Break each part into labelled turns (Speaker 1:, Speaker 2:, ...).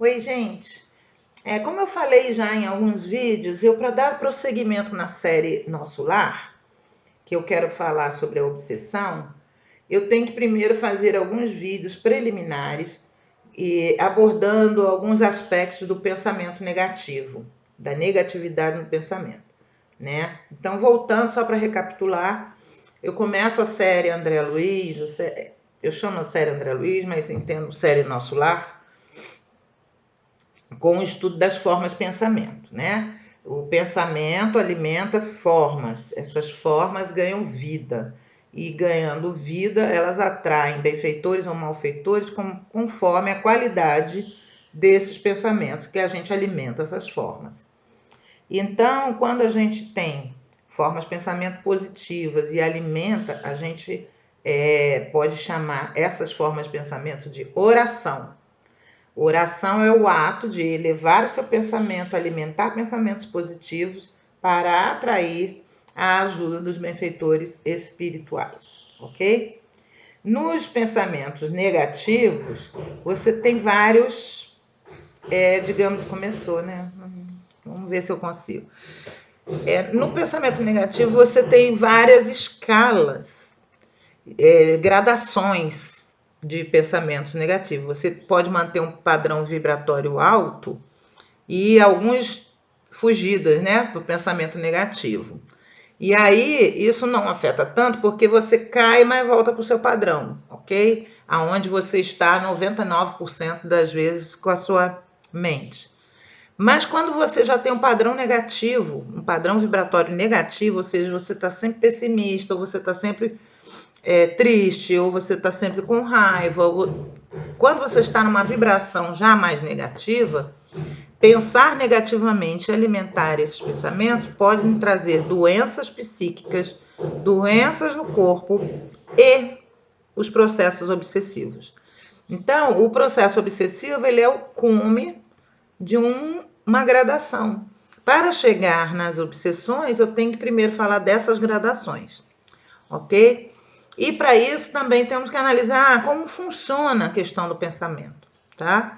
Speaker 1: Oi, gente. Como eu falei já em alguns vídeos, para dar prosseguimento na série Nosso Lar, que eu quero falar sobre a obsessão, eu tenho que primeiro fazer alguns vídeos preliminares e abordando alguns aspectos do pensamento negativo, da negatividade no pensamento, né? Então, voltando só para recapitular, eu começo a série André Luiz, eu chamo a série André Luiz, mas entendo série Nosso Lar, com o estudo das formas de pensamento, né? O pensamento alimenta formas, essas formas ganham vida, e ganhando vida, elas atraem benfeitores ou malfeitores conforme a qualidade desses pensamentos que a gente alimenta essas formas. Então, quando a gente tem formas de pensamento positivas e alimenta, a gente pode chamar essas formas de pensamento de oração. Oração é o ato de elevar o seu pensamento, alimentar pensamentos positivos para atrair a ajuda dos benfeitores espirituais, ok? Nos pensamentos negativos, você tem vários, digamos, começou, né? Vamos ver se eu consigo. No pensamento negativo, você tem várias escalas, gradações de pensamentos negativos. Você pode manter um padrão vibratório alto e alguns fugidas, né, para o pensamento negativo. E aí, isso não afeta tanto porque você cai, mas volta para o seu padrão, ok? Aonde você está 99% das vezes com a sua mente. Mas quando você já tem um padrão negativo, um padrão vibratório negativo, ou seja, você está sempre pessimista, ou você está sempre triste, ou você está sempre com raiva, quando você está numa vibração já mais negativa, pensar negativamente e alimentar esses pensamentos pode trazer doenças psíquicas, doenças no corpo e os processos obsessivos. Então, o processo obsessivo ele é o cume de uma gradação. Para chegar nas obsessões, eu tenho que primeiro falar dessas gradações, ok? E para isso também temos que analisar como funciona a questão do pensamento, tá?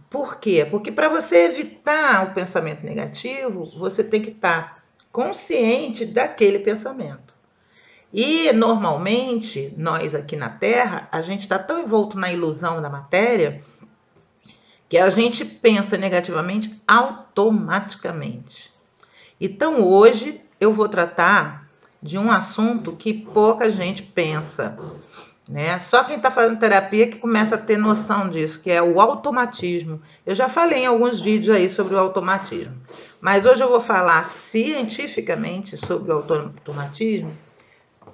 Speaker 1: Por quê? Porque para você evitar o pensamento negativo, você tem que estar consciente daquele pensamento. E normalmente, nós aqui na Terra, a gente está tão envolto na ilusão da matéria que a gente pensa negativamente automaticamente. Então hoje eu vou tratar de um assunto que pouca gente pensa, né? Só quem está fazendo terapia que começa a ter noção disso, que é o automatismo. Eu já falei em alguns vídeos aí sobre o automatismo, mas hoje eu vou falar cientificamente sobre o automatismo,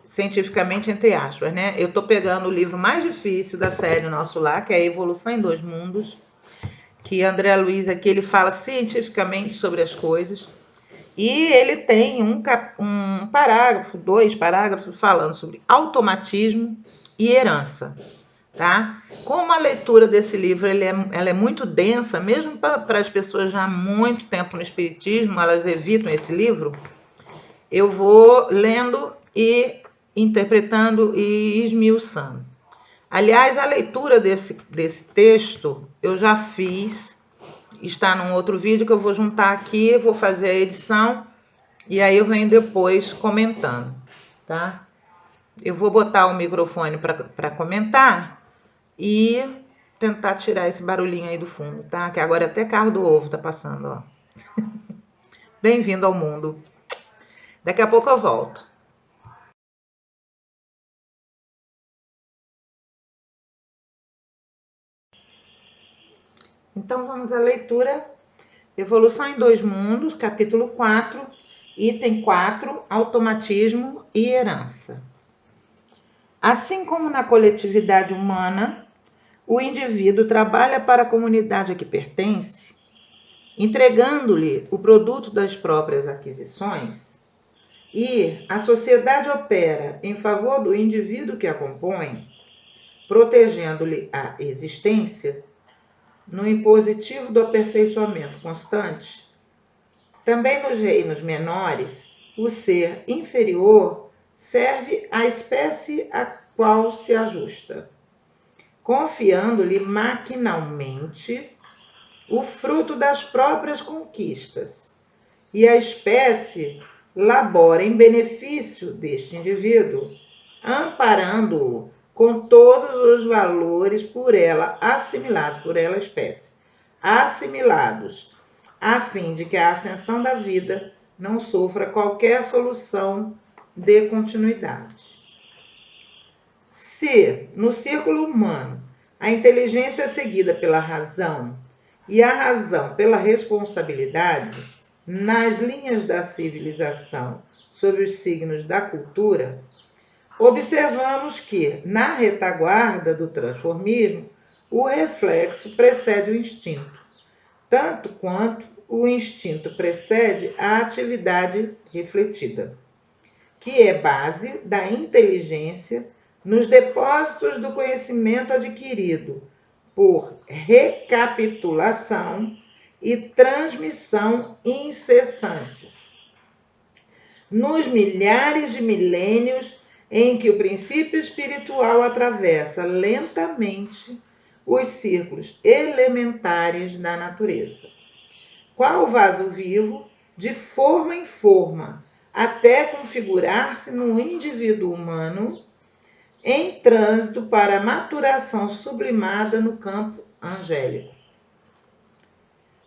Speaker 1: cientificamente entre aspas, né? Eu estou pegando o livro mais difícil da série Nosso Lar, que é a Evolução em Dois Mundos, que André Luiz aqui ele fala cientificamente sobre as coisas. E ele tem um parágrafo, 2 parágrafos, falando sobre automatismo e herança, tá? Como a leitura desse livro ela é muito densa, mesmo para as pessoas já há muito tempo no espiritismo, elas evitam esse livro, eu vou lendo e interpretando e esmiuçando. Aliás, a leitura desse texto eu já fiz, está num outro vídeo que eu vou juntar aqui, vou fazer a edição e aí eu venho depois comentando, tá? Eu vou botar o microfone para comentar e tentar tirar esse barulhinho aí do fundo, tá? Que agora até carro do ovo tá passando, ó. Bem-vindo ao mundo. Daqui a pouco eu volto. Então vamos à leitura. Evolução em Dois Mundos, capítulo 4, item 4, automatismo e herança. Assim como na coletividade humana, o indivíduo trabalha para a comunidade a que pertence, entregando-lhe o produto das próprias aquisições, e a sociedade opera em favor do indivíduo que a compõe, protegendo-lhe a existência, no impositivo do aperfeiçoamento constante. Também nos reinos menores, o ser inferior serve à espécie a qual se ajusta, confiando-lhe maquinalmente o fruto das próprias conquistas, e a espécie labora em benefício deste indivíduo, amparando-o com todos os valores por ela assimilados, por ela espécie, assimilados, a fim de que a ascensão da vida não sofra qualquer solução de continuidade. Se, no círculo humano, a inteligência é seguida pela razão e a razão pela responsabilidade, nas linhas da civilização, sob os signos da cultura, observamos que, na retaguarda do transformismo, o reflexo precede o instinto, tanto quanto o instinto precede a atividade refletida, que é base da inteligência nos depósitos do conhecimento adquirido por recapitulação e transmissão incessantes. Nos milhares de milênios em que o princípio espiritual atravessa lentamente os círculos elementares da natureza, qual vaso vivo, de forma em forma, até configurar-se no indivíduo humano, em trânsito para a maturação sublimada no campo angélico.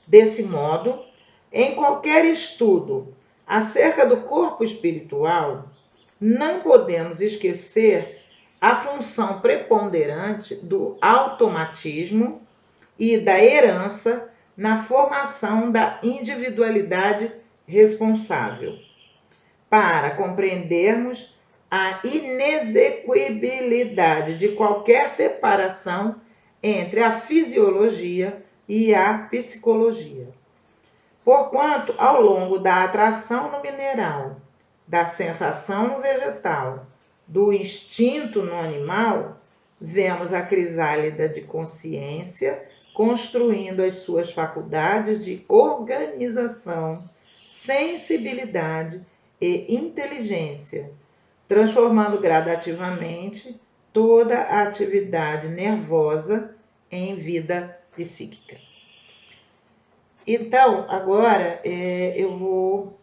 Speaker 1: Desse modo, em qualquer estudo acerca do corpo espiritual, não podemos esquecer a função preponderante do automatismo e da herança na formação da individualidade responsável, para compreendermos a inexequibilidade de qualquer separação entre a fisiologia e a psicologia. Porquanto, ao longo da atração no mineral, da sensação no vegetal, do instinto no animal, vemos a crisálida de consciência construindo as suas faculdades de organização, sensibilidade e inteligência, transformando gradativamente toda a atividade nervosa em vida psíquica. Então, agora eu vou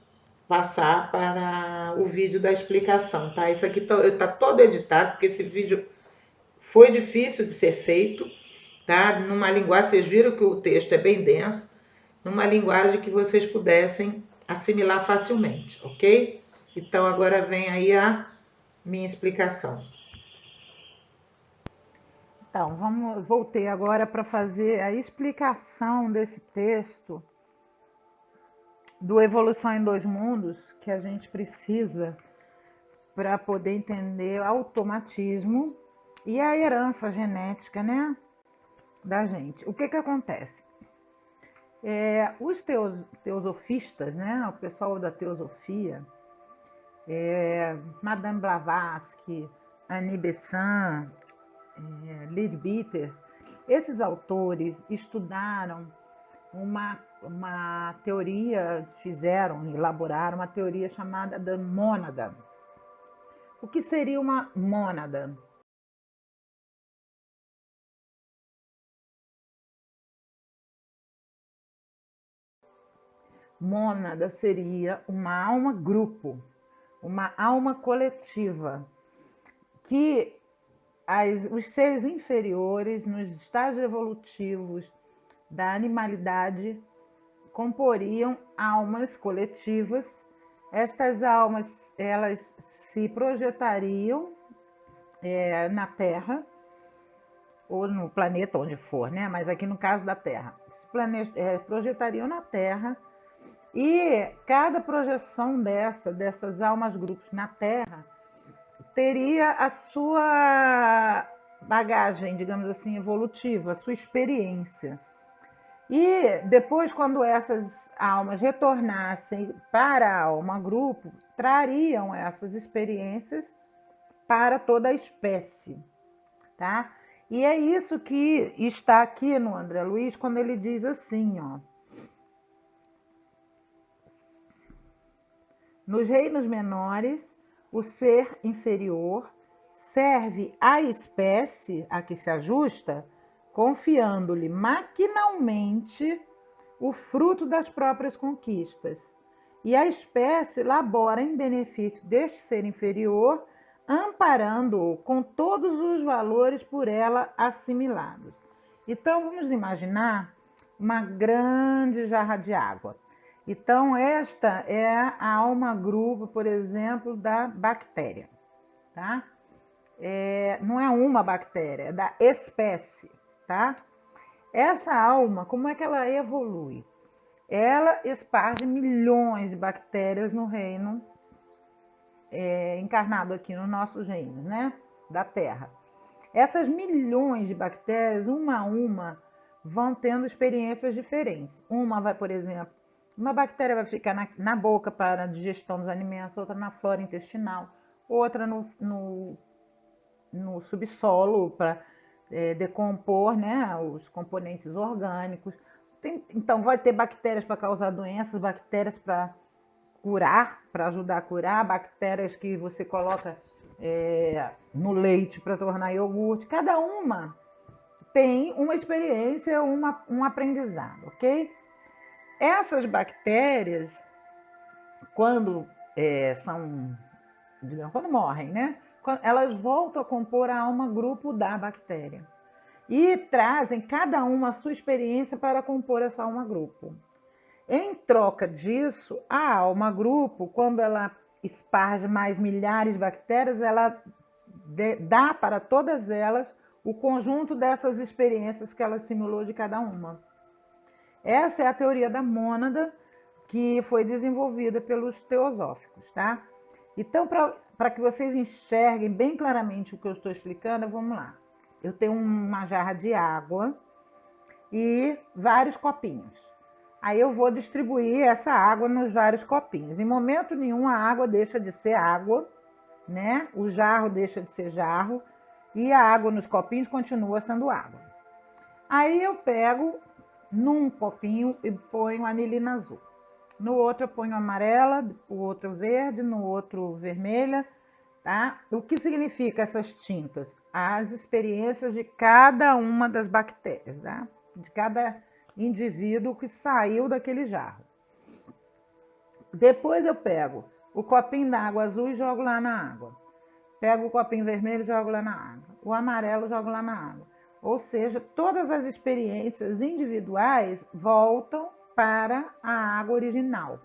Speaker 1: passar para o vídeo da explicação, tá? Isso aqui tá todo editado, porque esse vídeo foi difícil de ser feito, tá? Numa linguagem, vocês viram que o texto é bem denso, numa linguagem que vocês pudessem assimilar facilmente, ok? Então, agora vem aí a minha explicação.
Speaker 2: Então, voltei agora para fazer a explicação desse texto do Evolução em Dois Mundos, que a gente precisa para poder entender o automatismo e a herança genética, né, da gente. O que acontece? Os teosofistas, né, o pessoal da teosofia, Madame Blavatsky, Annie Besant, Leadbeater, esses autores estudaram uma teoria, elaboraram uma teoria chamada da mônada. O que seria uma mônada? Mônada seria uma alma grupo, uma alma coletiva, que os seres inferiores, nos estágios evolutivos da animalidade, comporiam almas coletivas. Estas almas, elas se projetariam na Terra, ou no planeta onde for, né? Mas aqui no caso da Terra, projetariam na Terra, e cada projeção dessas almas grupos na Terra teria a sua bagagem, digamos assim, evolutiva, a sua experiência. E depois, quando essas almas retornassem para a alma grupo, trariam essas experiências para toda a espécie, tá? E é isso que está aqui no André Luiz, quando ele diz assim, ó: nos reinos menores, o ser inferior serve à espécie a que se ajusta, confiando-lhe maquinalmente o fruto das próprias conquistas. E a espécie labora em benefício deste ser inferior, amparando-o com todos os valores por ela assimilados. Então, vamos imaginar uma grande jarra de água. Então, esta é a alma-grupo, por exemplo, da bactéria, tá? Não é uma bactéria, é da espécie, tá? Essa alma, como é que ela evolui? Ela esparge milhões de bactérias no reino encarnado aqui no nosso reino, né? Da Terra. Essas milhões de bactérias, uma a uma, vão tendo experiências diferentes. Uma vai, por exemplo, uma bactéria vai ficar na boca para a digestão dos alimentos, outra na flora intestinal, outra no subsolo para decompor, né, os componentes orgânicos. Então, vai ter bactérias para causar doenças, bactérias para curar, para ajudar a curar, bactérias que você coloca no leite para tornar iogurte. Cada uma tem uma experiência, um aprendizado, ok? Essas bactérias, quando quando morrem, né? Elas voltam a compor a alma-grupo da bactéria e trazem cada uma a sua experiência para compor essa alma-grupo. Em troca disso, a alma-grupo, quando ela esparge mais milhares de bactérias, ela dá para todas elas o conjunto dessas experiências que ela simulou de cada uma. Essa é a teoria da mônada que foi desenvolvida pelos teosóficos, tá? Então, para que vocês enxerguem bem claramente o que eu estou explicando, vamos lá. Eu tenho uma jarra de água e vários copinhos. Aí eu vou distribuir essa água nos vários copinhos. Em momento nenhum a água deixa de ser água, né? O jarro deixa de ser jarro e a água nos copinhos continua sendo água. Aí eu pego num copinho e ponho anilina azul. No outro eu ponho amarela, o outro verde, no outro vermelha, tá? O que significa essas tintas? As experiências de cada uma das bactérias, tá? De cada indivíduo que saiu daquele jarro. Depois eu pego o copinho d'água azul e jogo lá na água. Pego o copinho vermelho e jogo lá na água. O amarelo jogo lá na água. Ou seja, todas as experiências individuais voltam para a água original.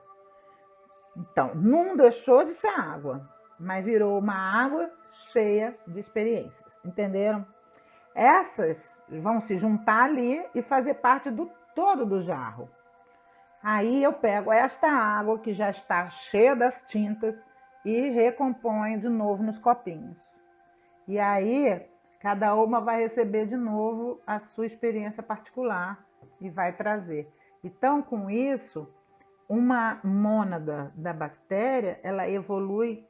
Speaker 2: Então, não deixou de ser água, mas virou uma água cheia de experiências. Entenderam? Essas vão se juntar ali e fazer parte do todo do jarro. Aí eu pego esta água que já está cheia das tintas e recomponho de novo nos copinhos. E aí cada uma vai receber de novo a sua experiência particular e vai trazer. Então, com isso, uma mônada da bactéria, ela evolui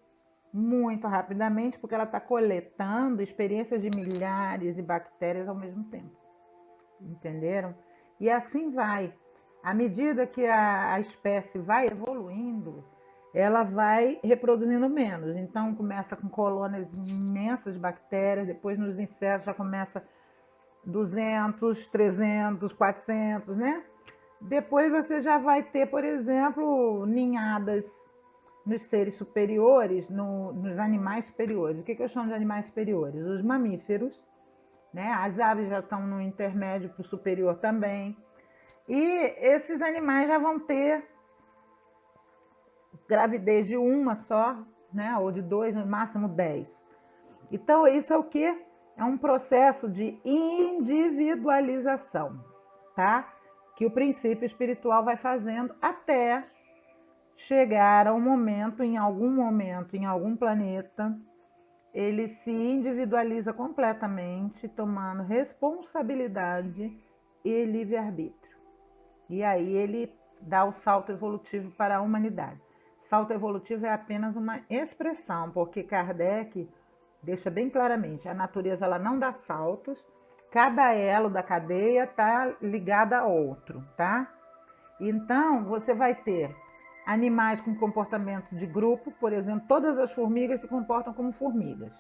Speaker 2: muito rapidamente, porque ela está coletando experiências de milhares de bactérias ao mesmo tempo. Entenderam? E assim vai. À medida que a espécie vai evoluindo, ela vai reproduzindo menos. Então, começa com colônias imensas de bactérias, depois nos insetos já começa 200, 300, 400, né? Depois você já vai ter, por exemplo, ninhadas nos seres superiores, nos animais superiores. O que eu chamo de animais superiores? Os mamíferos, né? As aves já estão no intermédio para o superior também. E esses animais já vão ter gravidez de uma só, né? Ou de 2, no máximo 10. Então, isso é o quê? É um processo de individualização, tá? Que o princípio espiritual vai fazendo até chegar a um momento, em algum planeta, ele se individualiza completamente, tomando responsabilidade e livre-arbítrio. E aí ele dá o salto evolutivo para a humanidade. Salto evolutivo é apenas uma expressão, porque Kardec deixa bem claramente, a natureza ela não dá saltos, cada elo da cadeia está ligado a outro, tá? Então, você vai ter animais com comportamento de grupo, por exemplo, todas as formigas se comportam como formigas,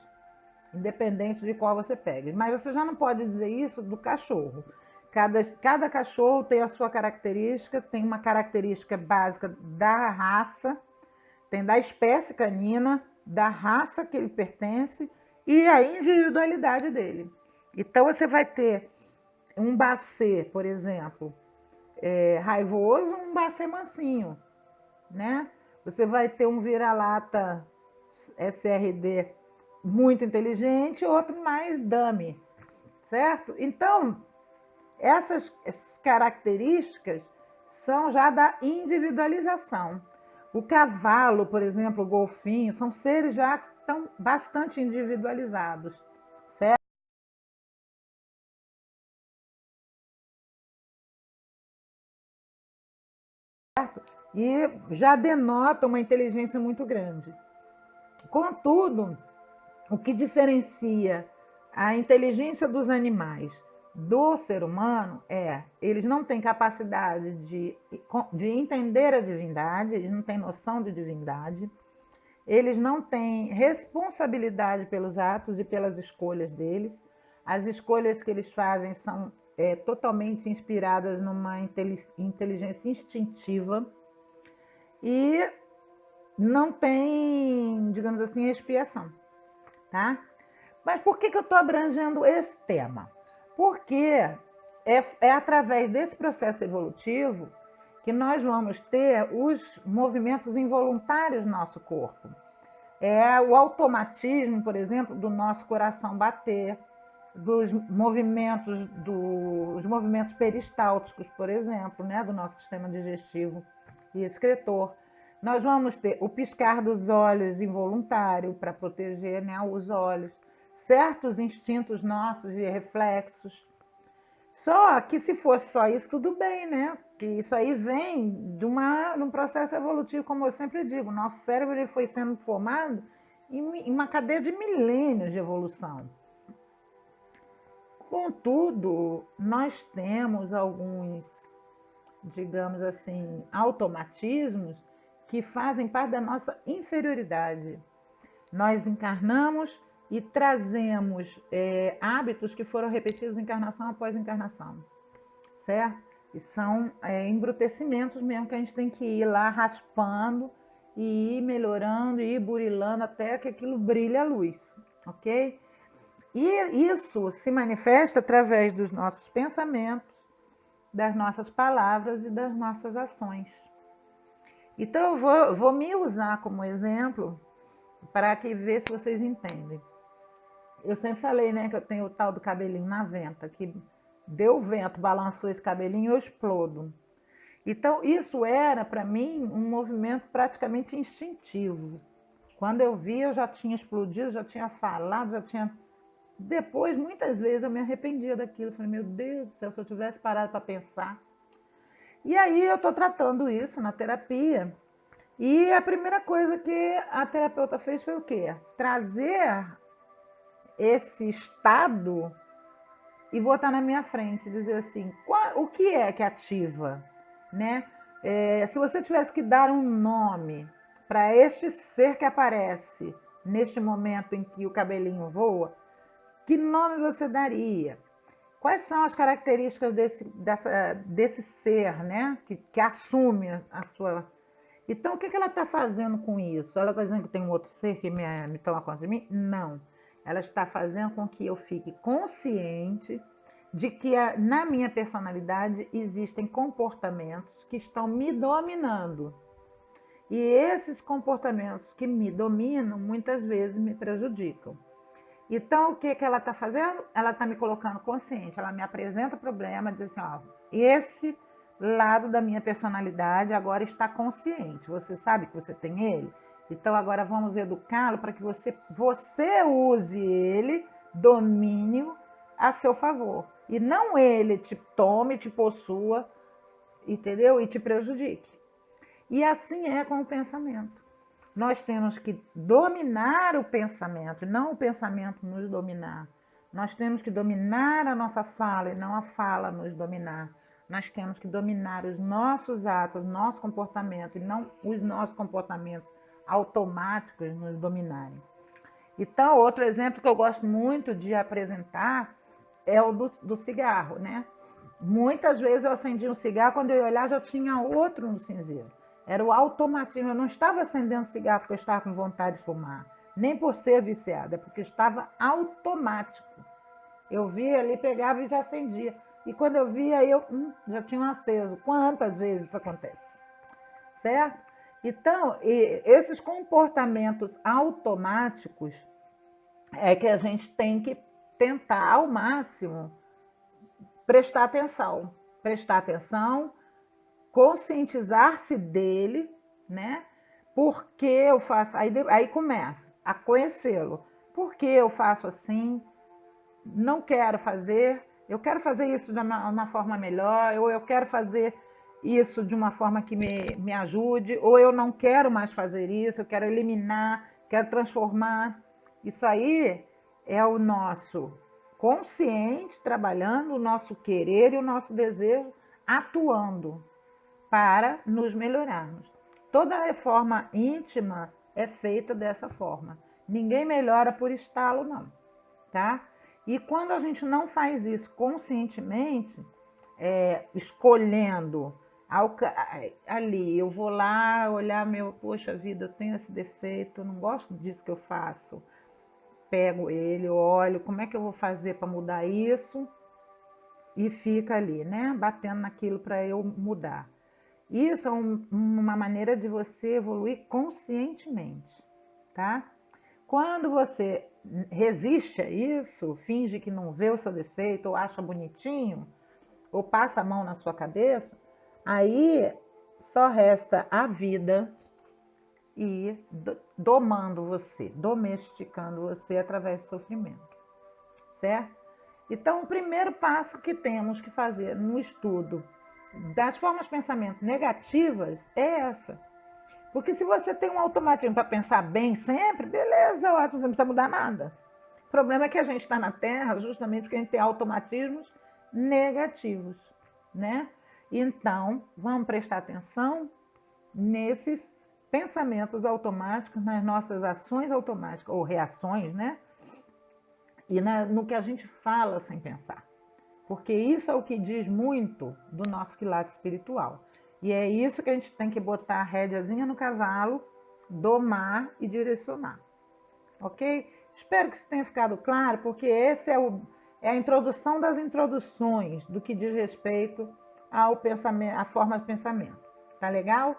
Speaker 2: independente de qual você pegue. Mas você já não pode dizer isso do cachorro. Cada cachorro tem a sua característica, tem uma característica básica da raça, tem da espécie canina, da raça que ele pertence e a individualidade dele. Então você vai ter um Basset, por exemplo, raivoso, um Basset mansinho, né? Você vai ter um vira-lata SRD muito inteligente, outro mais dummy, certo? Então, essas características são já da individualização. O cavalo, por exemplo, o golfinho, são seres já que estão bastante individualizados, certo? E já denota uma inteligência muito grande. Contudo, o que diferencia a inteligência dos animais do ser humano eles não têm capacidade de entender a divindade, eles não têm noção de divindade, eles não têm responsabilidade pelos atos e pelas escolhas deles. As escolhas que eles fazem são totalmente inspiradas numa inteligência instintiva e não tem, digamos assim, expiação, tá? Mas por que eu estou abrangendo esse tema? Porque é através desse processo evolutivo que nós vamos ter os movimentos involuntários do nosso corpo. É o automatismo, por exemplo, do nosso coração bater, dos movimentos peristálticos, por exemplo, né, do nosso sistema digestivo e excretor. Nós vamos ter o piscar dos olhos involuntário para proteger, né, os olhos, certos instintos nossos e reflexos. Só que se fosse só isso, tudo bem, né? Que isso aí vem de um processo evolutivo, como eu sempre digo. Nosso cérebro ele foi sendo formado em uma cadeia de milênios de evolução. Contudo, nós temos alguns, digamos assim, automatismos que fazem parte da nossa inferioridade. Nós encarnamos e trazemos hábitos que foram repetidos encarnação após encarnação, certo? E são embrutecimentos mesmo que a gente tem que ir lá raspando e ir melhorando e ir burilando até que aquilo brilhe a luz, ok? E isso se manifesta através dos nossos pensamentos, das nossas palavras e das nossas ações. Então eu vou me usar como exemplo para que ver se vocês entendem. Eu sempre falei, né, que eu tenho o tal do cabelinho na venta, que deu vento, balançou esse cabelinho, eu explodo. Então, isso era, para mim, um movimento praticamente instintivo. Quando eu vi, eu já tinha explodido, já tinha falado, já tinha... Depois, muitas vezes, eu me arrependia daquilo. Falei, meu Deus do céu, se eu tivesse parado para pensar. E aí, eu estou tratando isso na terapia. E a primeira coisa que a terapeuta fez foi o quê? Trazer esse estado e botar na minha frente, dizer assim, o que é que ativa, né? Se você tivesse que dar um nome para este ser que aparece neste momento em que o cabelinho voa, que nome você daria? Quais são as características desse ser, né? Que assume a sua... Então, o que ela está fazendo com isso? Ela está dizendo que tem um outro ser que me toma conta de mim? Não. Ela está fazendo com que eu fique consciente de que na minha personalidade existem comportamentos que estão me dominando. E esses comportamentos que me dominam, muitas vezes me prejudicam. Então, o que ela está fazendo? Ela está me colocando consciente. Ela me apresenta o problema, diz assim, ó, esse lado da minha personalidade agora está consciente. Você sabe que você tem ele? Então, agora vamos educá-lo para que você use ele, domine-o a seu favor. E não ele te tome, te possua, entendeu? E te prejudique. E assim é com o pensamento. Nós temos que dominar o pensamento, não o pensamento nos dominar. Nós temos que dominar a nossa fala e não a fala nos dominar. Nós temos que dominar os nossos atos, nosso comportamento e não os nossos comportamentos automáticos nos dominarem. Então, outro exemplo que eu gosto muito de apresentar é o do cigarro, né? Muitas vezes eu acendia um cigarro, quando eu ia olhar já tinha outro no cinzeiro. Era o automatismo. Eu não estava acendendo cigarro porque eu estava com vontade de fumar, nem por ser viciada, é porque estava automático. Eu via ali, pegava e já acendia. E quando eu via, já tinha aceso. Quantas vezes isso acontece? Certo? Então, esses comportamentos automáticos é que a gente tem que tentar ao máximo prestar atenção, conscientizar-se dele, né? Por que eu faço? Aí começa a conhecê-lo. Por que eu faço assim? Não quero fazer. Eu quero fazer isso de uma forma melhor, ou eu quero fazer isso de uma forma que me ajude, ou eu não quero mais fazer isso, eu quero eliminar, quero transformar. Isso aí é o nosso consciente trabalhando, o nosso querer e o nosso desejo atuando para nos melhorarmos. Toda reforma íntima é feita dessa forma. Ninguém melhora por estalo, não, tá? E quando a gente não faz isso conscientemente, escolhendo ali, eu vou lá olhar poxa vida, eu tenho esse defeito, eu não gosto disso que eu faço. Pego ele, olho, como é que eu vou fazer para mudar isso? E fica ali, né? Batendo naquilo para eu mudar. Isso é uma maneira de você evoluir conscientemente, tá? Quando você resiste a isso, finge que não vê o seu defeito, ou acha bonitinho, ou passa a mão na sua cabeça, aí só resta a vida e domando você, domesticando você através do sofrimento, certo? Então, o primeiro passo que temos que fazer no estudo das formas de pensamento negativas é essa. Porque se você tem um automatismo para pensar bem sempre, beleza, ótimo, você não precisa mudar nada. O problema é que a gente está na Terra justamente porque a gente tem automatismos negativos, né? Então, vamos prestar atenção nesses pensamentos automáticos, nas nossas ações automáticas, ou reações, né? E no que a gente fala sem pensar. Porque isso é o que diz muito do nosso quilate espiritual. E é isso que a gente tem que botar a rédeazinha no cavalo, domar e direcionar. Ok? Espero que isso tenha ficado claro, porque esse é a introdução das introduções do que diz respeito ao pensamento, à forma de pensamento. Tá legal?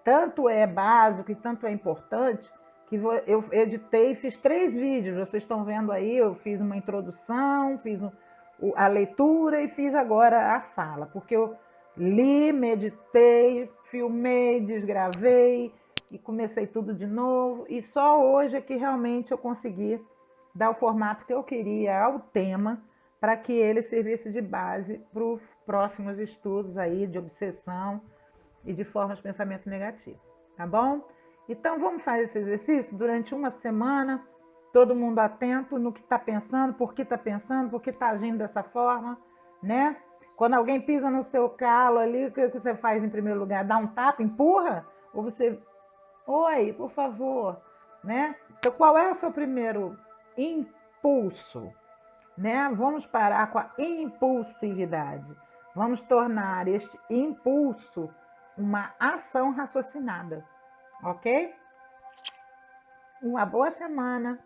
Speaker 2: Tanto é básico e tanto é importante que eu editei e fiz 3 vídeos. Vocês estão vendo aí, eu fiz uma introdução, fiz a leitura e fiz agora a fala, porque eu li, meditei, filmei, desgravei e comecei tudo de novo. E só hoje é que realmente eu consegui dar o formato que eu queria ao tema, para que ele servisse de base para os próximos estudos aí de obsessão e de formas de pensamento negativo, tá bom? Então vamos fazer esse exercício durante uma semana, todo mundo atento no que está pensando, por que está agindo dessa forma, né? Quando alguém pisa no seu calo ali, o que você faz em primeiro lugar? Dá um tapa, empurra? Ou você, oi, por favor, né? Então qual é o seu primeiro impulso, né? Vamos parar com a impulsividade. Vamos tornar este impulso uma ação raciocinada, ok? Uma boa semana.